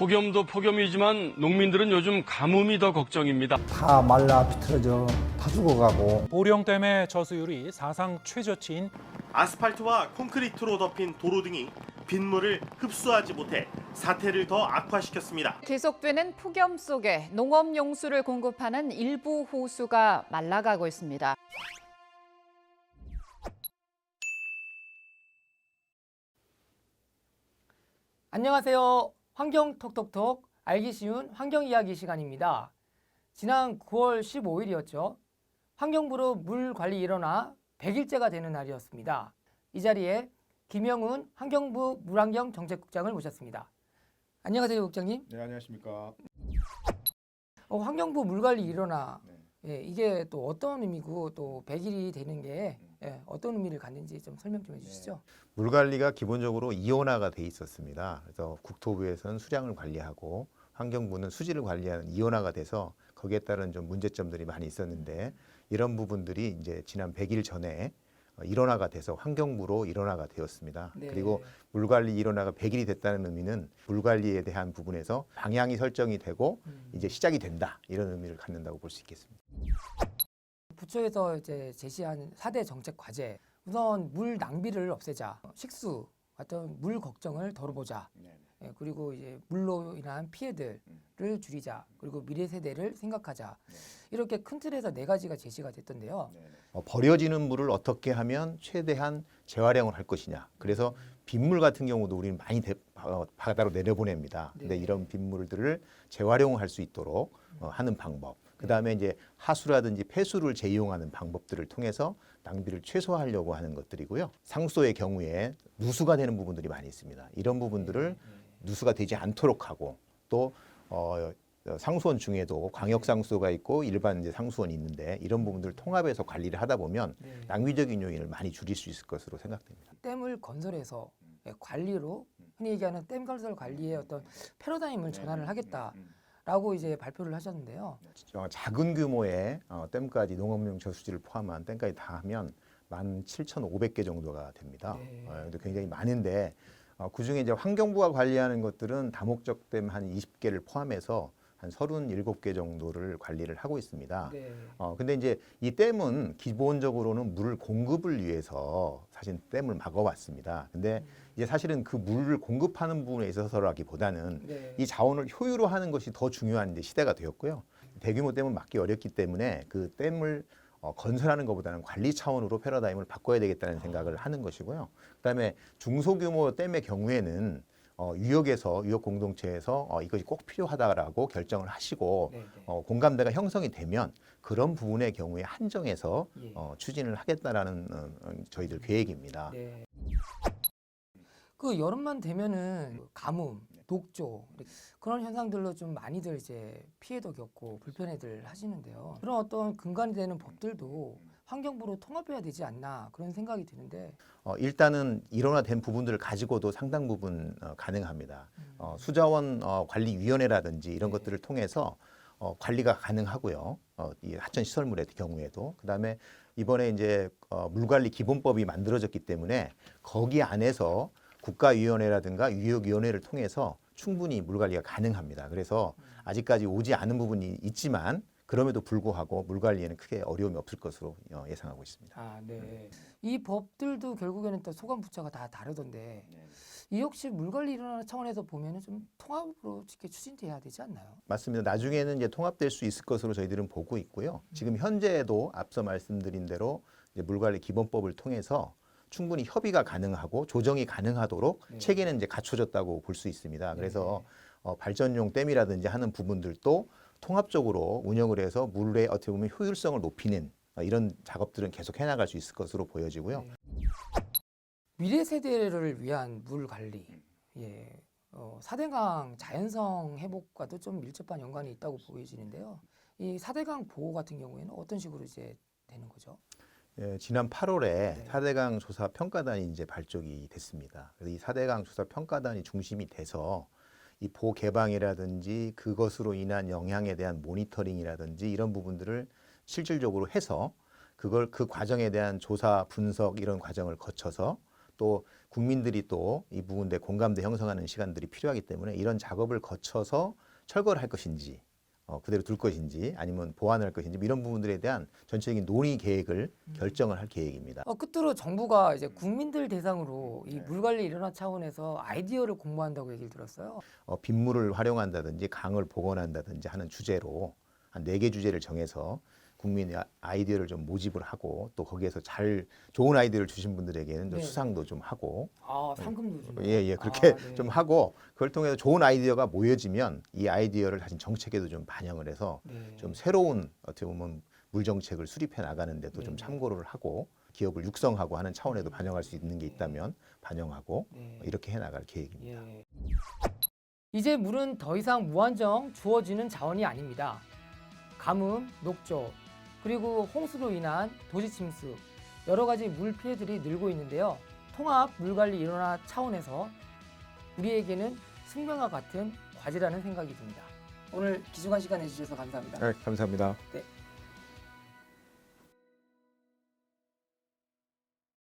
폭염도 폭염이지만 농민들은 요즘 가뭄이 더 걱정입니다. 다 말라 비틀어져 다 죽어가고. 보령댐의 저수율이 사상 최저치인 아스팔트와 콘크리트로 덮인 도로 등이 빗물을 흡수하지 못해 사태를 더 악화시켰습니다. 계속되는 폭염 속에 농업 용수를 공급하는 일부 호수가 말라가고 있습니다. 안녕하세요. 환경톡톡톡 알기 쉬운 환경 이야기 시간입니다. 지난 9월 15일이었죠. 환경부로 물 관리 일어나 100일째가 되는 날이었습니다. 이 자리에 김영훈 환경부 물환경 정책국장을 모셨습니다. 안녕하세요, 국장님. 네, 안녕하십니까. 환경부 물 관리 일어나 이게 또 어떤 의미고 또 100일이 되는 게 어떤 의미를 갖는지 좀 설명 좀 해주시죠. 물 관리가 기본적으로 이온화가 돼 있었습니다. 그래서 국토부에서는 수량을 관리하고 환경부는 수질을 관리하는 이온화가 돼서 거기에 따른 좀 문제점들이 많이 있었는데 이런 부분들이 이제 지난 100일 전에 일원화가 돼서 환경부로 일원화가 되었습니다. 네. 그리고 물관리 일원화가 100일이 됐다는 의미는 물관리에 대한 부분에서 방향이 설정이 되고 이제 시작이 된다 이런 의미를 갖는다고 볼 수 있겠습니다. 부처에서 이제 제시한 4대 정책 과제, 우선 물 낭비를 없애자, 식수, 어떤 물 걱정을 덜어보자, 그리고 이제 물로 인한 피해들을 줄이자, 그리고 미래 세대를 생각하자. 이렇게 큰 틀에서 4가지가 제시가 됐던데요. 버려지는 물을 어떻게 하면 최대한 재활용을 할 것이냐. 그래서 빗물 같은 경우도 우리는 많이 바다로 내려보냅니다. 근데 이런 빗물들을 재활용할 수 있도록 하는 방법. 그다음에 이제 하수라든지 폐수를 재이용하는 방법들을 통해서 낭비를 최소화하려고 하는 것들이고요. 상수도의 경우에 누수가 되는 부분들이 많이 있습니다. 이런 부분들을 누수가 되지 않도록 하고 또 상수원 중에도 광역 상수도가 있고 일반 이제 상수원이 있는데 이런 부분들을 통합해서 관리를 하다 보면 낭비적인 요인을 많이 줄일 수 있을 것으로 생각됩니다. 댐을 건설해서 관리로 흔히 얘기하는 댐 건설 관리의 어떤 패러다임을 전환을 하겠다라고 이제 발표를 하셨는데요. 작은 규모의 댐까지 농업용 저수지를 포함한 댐까지 다 하면 17,500개 정도가 됩니다. 근데 굉장히 많은데 그중에 이제 환경부가 관리하는 것들은 다목적 댐 한 20개를 포함해서 한 37개 정도를 관리를 하고 있습니다. 근데 이제 이 댐은 기본적으로는 물 공급을 위해서 사실 댐을 막아왔습니다. 근데 이제 사실은 그 물을 공급하는 부분에 있어서라기보다는 이 자원을 효율화하는 것이 더 중요한 이제 시대가 되었고요. 대규모 댐은 막기 어렵기 때문에 그 댐을 건설하는 것보다는 관리 차원으로 패러다임을 바꿔야 되겠다는 생각을 하는 것이고요. 그다음에 중소규모 댐의 경우에는 유역 공동체에서 이것이 꼭 필요하다라고 결정을 하시고 공감대가 형성이 되면 그런 부분의 경우에 한정해서 추진을 하겠다라는 저희들 계획입니다. 그 여름만 되면은 가뭄, 녹조 그런 현상들로 좀 많이들 이제 피해도 겪고 불편해들 하시는데요. 그런 어떤 근간이 되는 법들도 환경부로 통합해야 되지 않나 그런 생각이 드는데 일단은 일원화된 부분들을 가지고도 상당 부분 가능합니다. 수자원 관리위원회라든지 이런 것들을 통해서 관리가 가능하고요. 이 하천 시설물의 경우에도 그다음에 이번에 이제 물관리 기본법이 만들어졌기 때문에 거기 안에서 국가위원회라든가 유역위원회를 통해서 충분히 물관리가 가능합니다. 그래서 아직까지 오지 않은 부분이 있지만 그럼에도 불구하고 물관리에는 크게 어려움이 없을 것으로 예상하고 있습니다. 이 법들도 결국에는 또 소관 부처가 다 다르던데 이 역시 물관리 일어나는 차원에서 보면은 좀 통합으로 이렇게 추진돼야 되지 않나요? 맞습니다. 나중에는 이제 통합될 수 있을 것으로 저희들은 보고 있고요. 지금 현재에도 앞서 말씀드린 대로 이제 물관리 기본법을 통해서 충분히 협의가 가능하고 조정이 가능하도록 체계는 이제 갖춰졌다고 볼 수 있습니다. 그래서 발전용 댐이라든지 하는 부분들도 통합적으로 운영을 해서 물의 어떻게 보면 효율성을 높이는 이런 작업들은 계속 해나갈 수 있을 것으로 보여지고요. 미래 세대를 위한 물 관리, 4대강 자연성 회복과도 좀 밀접한 연관이 있다고 보여지는데요. 이 4대강 보호 같은 경우에는 어떤 식으로 이제 되는 거죠? 지난 8월에 4대강 조사 평가단이 이제 발족이 됐습니다. 그래서 이 4대강 조사 평가단이 중심이 돼서 이 보호 개방이라든지 그것으로 인한 영향에 대한 모니터링이라든지 이런 부분들을 실질적으로 해서 그 과정에 대한 조사, 분석 이런 과정을 거쳐서 또 국민들이 또 이 부분에 공감대 형성하는 시간들이 필요하기 때문에 이런 작업을 거쳐서 철거를 할 것인지 그대로 둘 것인지 아니면 보완을 할 것인지 이런 부분들에 대한 전체적인 논의 계획을 결정을 할 계획입니다. 끝으로 정부가 이제 국민들 대상으로 이 물관리 일원화 차원에서 아이디어를 공모한다고 얘기를 들었어요. 빗물을 활용한다든지 강을 복원한다든지 하는 주제로 한 4개 주제를 정해서 국민의 아이디어를 좀 모집을 하고 또 거기에서 좋은 아이디어를 주신 분들에게는 좀 네. 수상도 좀 하고 상금도 좀. 예, 그렇게 네. 좀 하고 그걸 통해서 좋은 아이디어가 모여지면 이 아이디어를 다시 정책에도 좀 반영을 해서 네. 좀 새로운 어떻게 보면 물 정책을 수립해 나가는 데도 좀 네. 참고를 하고 기업을 육성하고 하는 차원에도 반영할 수 있는 게 있다면 반영하고 네. 이렇게 해 나갈 계획입니다. 예. 이제 물은 더 이상 무한정 주어지는 자원이 아닙니다. 가뭄, 녹조, 그리고 홍수로 인한 도시 침수, 여러 가지 물 피해들이 늘고 있는데요. 통합 물관리 일원화 차원에서 우리에게는 숙명과 같은 과제라는 생각이 듭니다. 오늘 귀중한 시간 내주셔서 감사합니다. 감사합니다. 네.